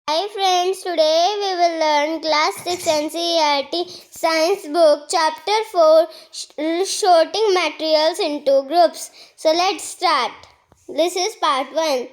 Hi friends, today we will learn class 6 NCERT science book chapter 4 sorting materials into groups. So let's start. This is part 1.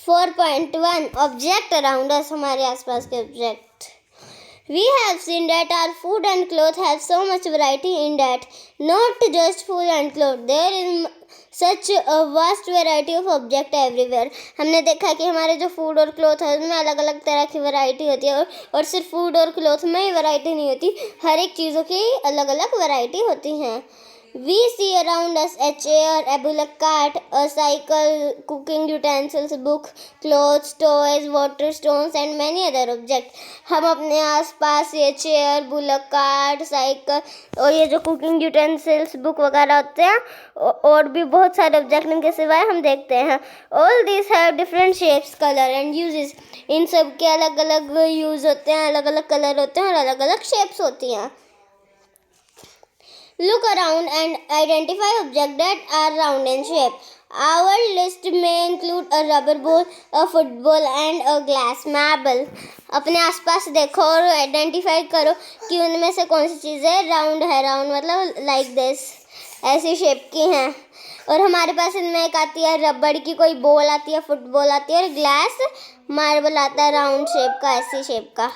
4.1 Object around us, हमारे आसपास के object. We have seen that our food and clothes have so much variety in that not just food and clothes, there is such a vast variety of object everywhere. हमने देखा कि हमारे जो food और cloth है उसमें अलग अलग तरह की वैरायटी होती है और सिर्फ फूड और क्लॉथ में ही वैरायटी नहीं होती, हर एक चीज़ों की अलग अलग वैरायटी होती हैं. We see around us a chair, a bullock cart, a cycle, cooking utensils, book, clothes, toys, water stones and many other objects. हम अपने आसपास ये चेयर, बुलक कार्ट, साइकिल और ये जो कुकिंग यूटेंसिल्स, बुक वगैरह होते हैं और भी बहुत सारे ऑब्जेक्ट इनके सिवाय हम देखते हैं. All these have different shapes, color and uses. इन सब के अलग अलग यूज़ होते हैं, अलग अलग कलर होते हैं और अलग अलग शेप्स होती हैं. Look around and identify objects that are round in shape. Our list may include a rubber ball, a football and a glass marble. अपने आसपास देखो और आइडेंटिफाई करो कि उनमें से कौन सी चीज़ें राउंड है. राउंड मतलब लाइक दिस, ऐसी शेप की हैं. और हमारे पास इनमें एक आती है रबड़ की कोई बॉल आती है, फुटबॉल आती है और ग्लास मार्बल आता है राउंड शेप का, ऐसी शेप का.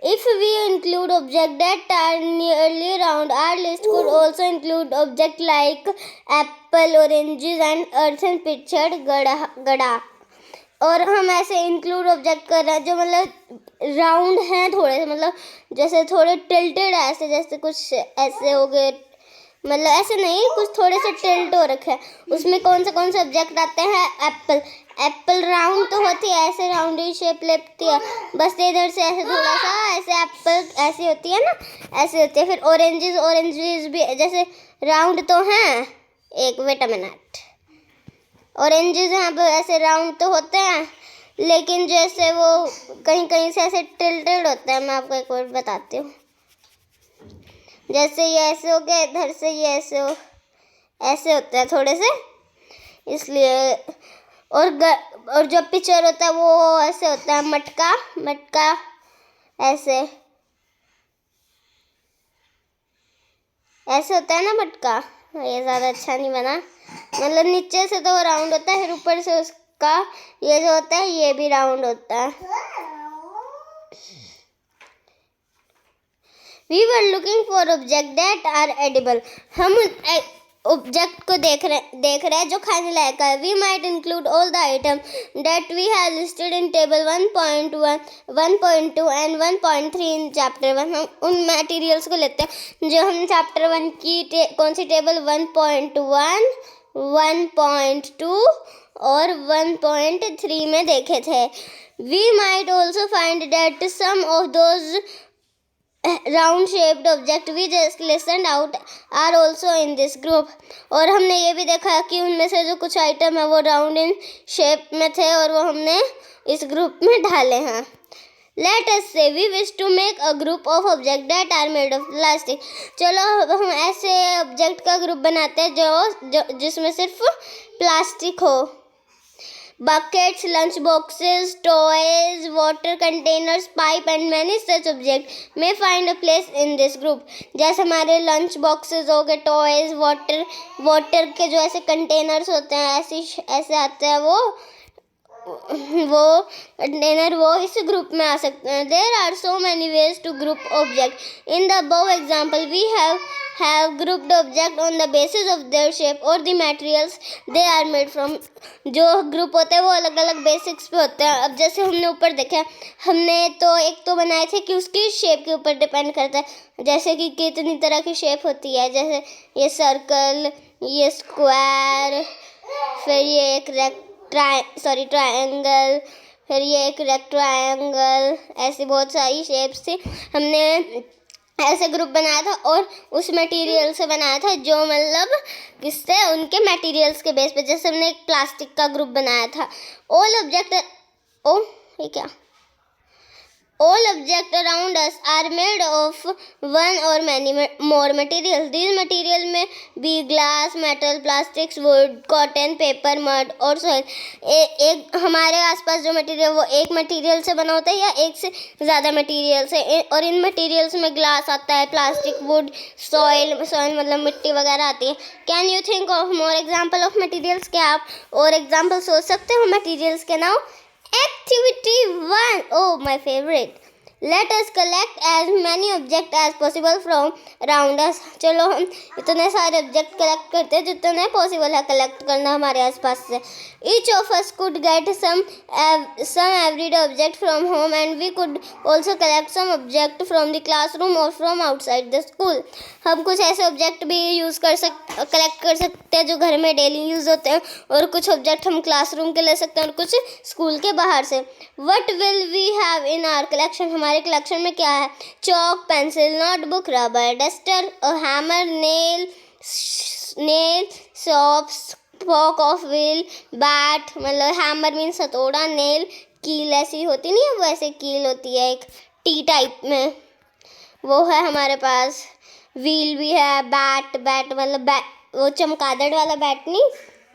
If we include objects that are nearly round, our list could also include objects like apple, oranges and earthen pictured गड़ा. और हम ऐसे इंक्लूड ऑब्जेक्ट कर रहे हैं जो मतलब राउंड हैं थोड़े से, मतलब जैसे थोड़े टिल्टेड है, ऐसे जैसे कुछ ऐसे हो गए, मतलब ऐसे नहीं, कुछ थोड़े से टिल्ट हो रखे हैं. उसमें कौन से ऑब्जेक्ट आते हैं? एप्पल. एप्पल राउंड तो होती है, ऐसे राउंड ही शेप लेती है, बस इधर से ऐसे थोड़ा सा ऐसे एप्पल ऐसी होती है ना, ऐसे होती है. फिर ऑरेंजेस भी जैसे राउंड तो हैं, एक वेट अ मिनट, ऑरेंजेस यहाँ पर ऐसे राउंड तो होते हैं लेकिन जैसे वो कहीं कहीं से ऐसे टिल्टेड होते हैं. मैं आपको एक और बताती हूँ. जैसे ये ऐसे हो गया, इधर से ये ऐसे होता है थोड़े से, इसलिए. और जो पिक्चर होता है वो ऐसे होता है, मटका ऐसे होता है ना मटका. ये ज़्यादा अच्छा नहीं बना, मतलब नीचे से तो राउंड होता है, फिर ऊपर से उसका ये जो होता है ये भी राउंड होता है. We were looking for objects that are edible. हम ऑब्जेक्ट को देख रहे हैं जो खाने लायक है. We might include all the items that we have listed in table 1.1, 1.2 and 1.3 in chapter 1. हम उन मटेरियल्स को लेते हैं जो हम चैप्टर 1 की कौन सी टेबल 1.1, 1.2 और 1.3 में देखे थे. We might also find that some of those round shaped object we just listed out are also in this group. और हमने ये भी देखा कि उनमें से जो कुछ आइटम है वो राउंड इन शेप में थे और वो हमने इस ग्रुप में डाले हैं. Let us say we wish to make a group of object that are made of plastic. चलो हम ऐसे ऑब्जेक्ट का ग्रुप बनाते हैं जो जिसमें सिर्फ प्लास्टिक हो. Buckets, lunch boxes, toys, water containers, pipe and many such objects may find a place in this group. जैसे हमारे lunch boxes हो गए, toys, water के जो ऐसे containers होते हैं, ऐसे आते हैं वो कंटेनर वो इस ग्रुप में आ सकते हैं. There are so many ways to group objects. In the above example, we have grouped object on the basis of their shape or the materials they are made from. जो group होते हैं वो अलग अलग basics पे होते हैं. अब जैसे हमने ऊपर देखा, हमने तो एक तो बनाए थे कि उसकी शेप के ऊपर डिपेंड करता है, जैसे कि कितनी तरह की शेप होती है, जैसे ये सर्कल, ये स्क्वायर, फिर ये एक ट्रायंगल, फिर ये एक रेक्टेंगल, ऐसी बहुत सारी शेप्स थी. हमने ऐसे ग्रुप बनाया था और उस मटेरियल से बनाया था जो मतलब किससे, उनके मटेरियल्स के बेस पे. जैसे हमने एक प्लास्टिक का ग्रुप बनाया था. ऑल ऑब्जेक्ट ये क्या All objects around us are made of one or many more materials. These materials may be glass, metal, plastics, wood, cotton, paper, mud और soil. एक हमारे आसपास जो मटेरियल वो एक मटेरियल से बना होता है या एक से ज़्यादा मटेरियल से, और इन मटेरियल्स में ग्लास आता है, प्लास्टिक, वुड, सॉइल मतलब मिट्टी वगैरह आती है. Can you think of more example of materials? क्या आप और एग्जाम्पल सोच सकते हो मटेरियल्स के नाम? Activity 1. Oh, my favorite. Let us collect as many objects as possible from around us. चलो हम इतने सारे ऑब्जेक्ट कलेक्ट करते हैं जितने पॉसिबल है कलेक्ट करना हमारे आसपास से. Each of us could get some everyday object from home, and we could also collect some object from the classroom or from outside the school. हम कुछ ऐसे ऑब्जेक्ट भी कलेक्ट कर सकते हैं जो घर में डेली यूज़ होते हैं, और कुछ ऑब्जेक्ट हम क्लासरूम के ले सकते हैं और कुछ स्कूल के बाहर से. What will we have in our collection? हमारे कलेक्शन में क्या है? Chalk, pencil, notebook, rubber, duster, hammer, nail, shops, spoke of wheel, bat मतलब हैमर मीन्स हथौड़ा, नेल, कील ऐसी होती नहीं है, वैसे कील होती है एक टी टाइप में, वो है हमारे पास. व्हील भी है, बैट मतलब वो चमगादड़ वाला बैट नहीं,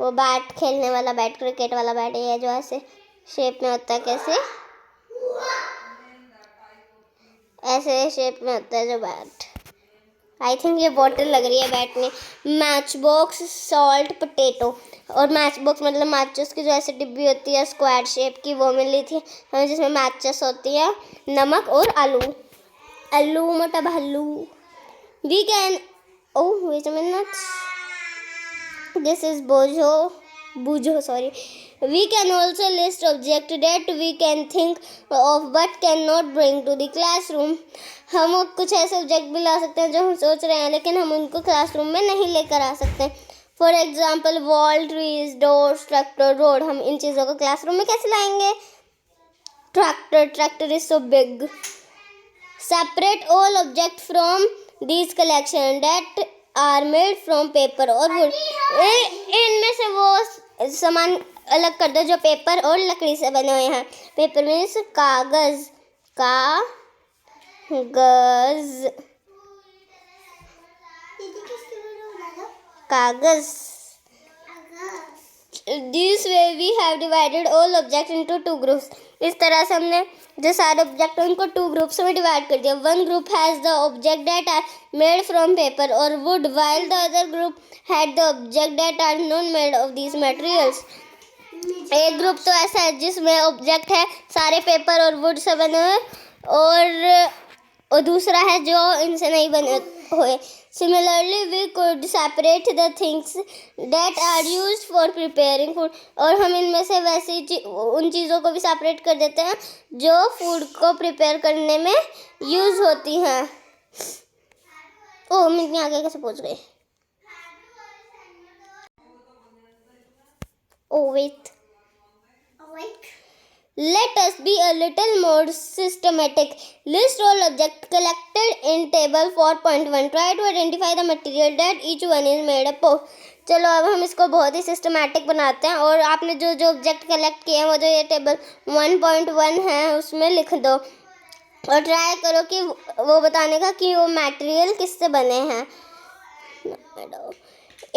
वो बैट खेलने वाला बैट, क्रिकेट वाला बैट है जो ऐसे शेप में होता है, कैसे ऐसे शेप में होता है जो बैट. आई थिंक ये बॉटल लग रही है बैट में. मैच बॉक्स, सॉल्ट, पोटैटो, और मैच बॉक्स मतलब मैचेस की जो ऐसे डिब्बी होती है स्क्वायर शेप की, वो मिली थी हमें जिसमें मैचेस होती है. नमक और आलू मोटा भालू. We can wait a minute, this is बूझो sorry. We can also list objects that we can think of but cannot bring to the classroom. हम कुछ ऐसे ऑब्जेक्ट भी ला सकते हैं जो हम सोच रहे हैं लेकिन हम उनको क्लासरूम में नहीं लेकर आ सकते. For example wall, trees, doors, tractor, road. हम इन चीज़ों को क्लासरूम में कैसे लाएंगे? Tractor is so big. Separate all object from this collection that are made from paper और वुड. इनमें से वो सामान अलग कर दो जो पेपर और लकड़ी से बने हुए हैं. पेपर मीन्स कागज. This way we have divided all objects into two groups. इस तरह से हमने जो सारे ऑब्जेक्ट हैं उनको टू ग्रुप्स में डिवाइड कर दिया. One group has the object that are made from paper और wood, while the other group had the object that are not made of these materials. एक ग्रुप तो ऐसा है जिसमें ऑब्जेक्ट है सारे पेपर और वुड से बने हुए, और दूसरा है जो इनसे नहीं बने हुए. Similarly, we could separate the things that are used for preparing food. और हम इनमें से वैसी उन चीज़ों को भी सेपरेट कर देते हैं जो फूड को प्रिपेयर करने में यूज़ होती हैं. हम इतनी आगे कैसे पहुँच गए? Wait. Let us be a little more systematic. List all objects collected in table 4.1. Try to identify the material that each one is made up of. चलो अब हम इसको बहुत ही सिस्टमैटिक बनाते हैं, और आपने जो ऑब्जेक्ट कलेक्ट किए हैं वो जो ये टेबल 1.1 है उसमें लिख दो, और ट्राई करो कि वो बताने का कि वो मटेरियल किससे बने हैं.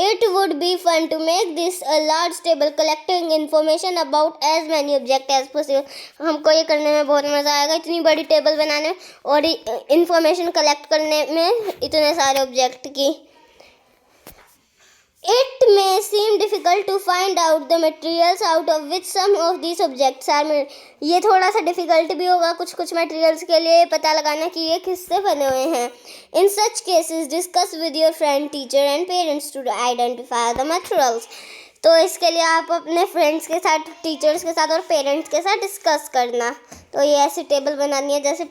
It would be fun to make this a large table collecting information about as many objects as possible. हमको ये करने में बहुत मज़ा आएगा, इतनी बड़ी टेबल बनाने में और इंफॉर्मेशन कलेक्ट करने में इतने सारे ऑब्जेक्ट की. It may seem difficult to find out the materials out of which some of these objects are made. ये थोड़ा सा डिफ़िकल्ट भी होगा कुछ मटेरियल्स के लिए पता लगाना कि ये किससे बने हुए हैं. In such cases, discuss with your friend, teacher and parents to identify the materials. तो इसके लिए आप अपने फ्रेंड्स के साथ, टीचर्स के साथ और पेरेंट्स के साथ डिस्कस करना. तो ये ऐसी टेबल बनानी है जैसे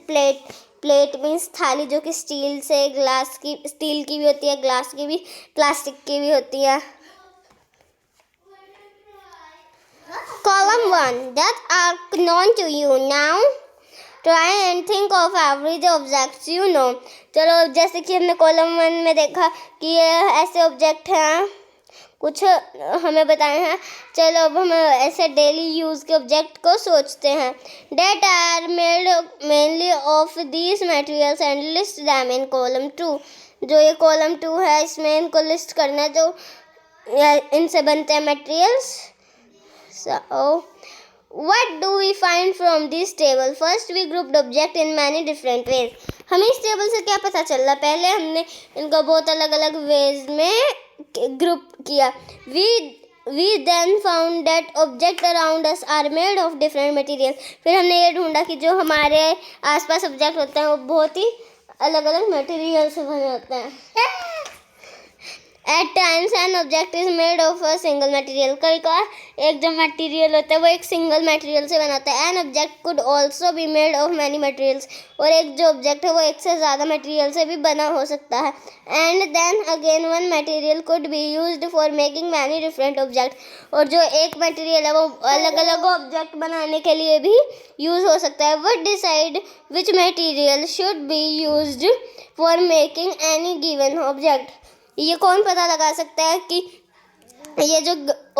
प्लेट मीन्स थाली, जो कि स्टील की भी होती है, ग्लास की भी, प्लास्टिक की भी होती है. Column 1. That are known to you. Now try and think of every objects you know. चलो जैसे कि हमने कॉलम 1 में देखा कि ये ऐसे ऑब्जेक्ट हैं, कुछ हमें बताए हैं। चलो अब हम ऐसे डेली यूज़ के ऑब्जेक्ट को सोचते हैं। That are made mainly of these materials and list them in column 2। जो ये कॉलम 2 है इसमें इनको लिस्ट करना है जो इनसे बनते हैं materials. So, what do we find from this table? First, we grouped object in many different ways. हमें इस टेबल से क्या पता चल रहा? पहले हमने इनको बहुत अलग अलग वेज में ग्रुप किया। We then found that objects around us are made of different material. फिर हमने ये ढूंढा कि जो हमारे आसपास ऑब्जेक्ट होते हैं वो बहुत ही अलग अलग मटेरियल से बने होते हैं। At times an object is made of a single material. कई बार एक जो मटेरियल होता है वो एक सिंगल मटेरियल से बना होता है। An object could also be made of many materials. और एक जो ऑब्जेक्ट है वो एक से ज़्यादा मटेरियल से भी बना हो सकता है। And then again one material could be used for making many different objects. और जो एक मटेरियल है वो अलग अलग ऑब्जेक्ट बनाने के लिए भी यूज़ हो सकता है। What decide which material should be used for making any given object? ये कौन पता लगा सकता है कि ये जो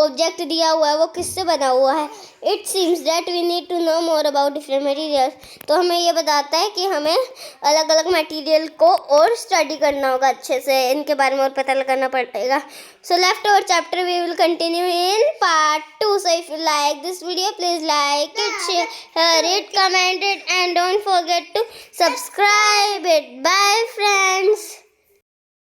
ऑब्जेक्ट दिया हुआ है वो किससे बना हुआ है? It seems that we need to know more about different materials. तो हमें ये बताता है कि हमें अलग अलग मटेरियल को और स्टडी करना होगा, अच्छे से इनके बारे में और पता लगाना पड़ेगा। So left over chapter we will continue in part 2. So if you like this video please like it, share it, comment it and don't forget to subscribe it. Bye friends.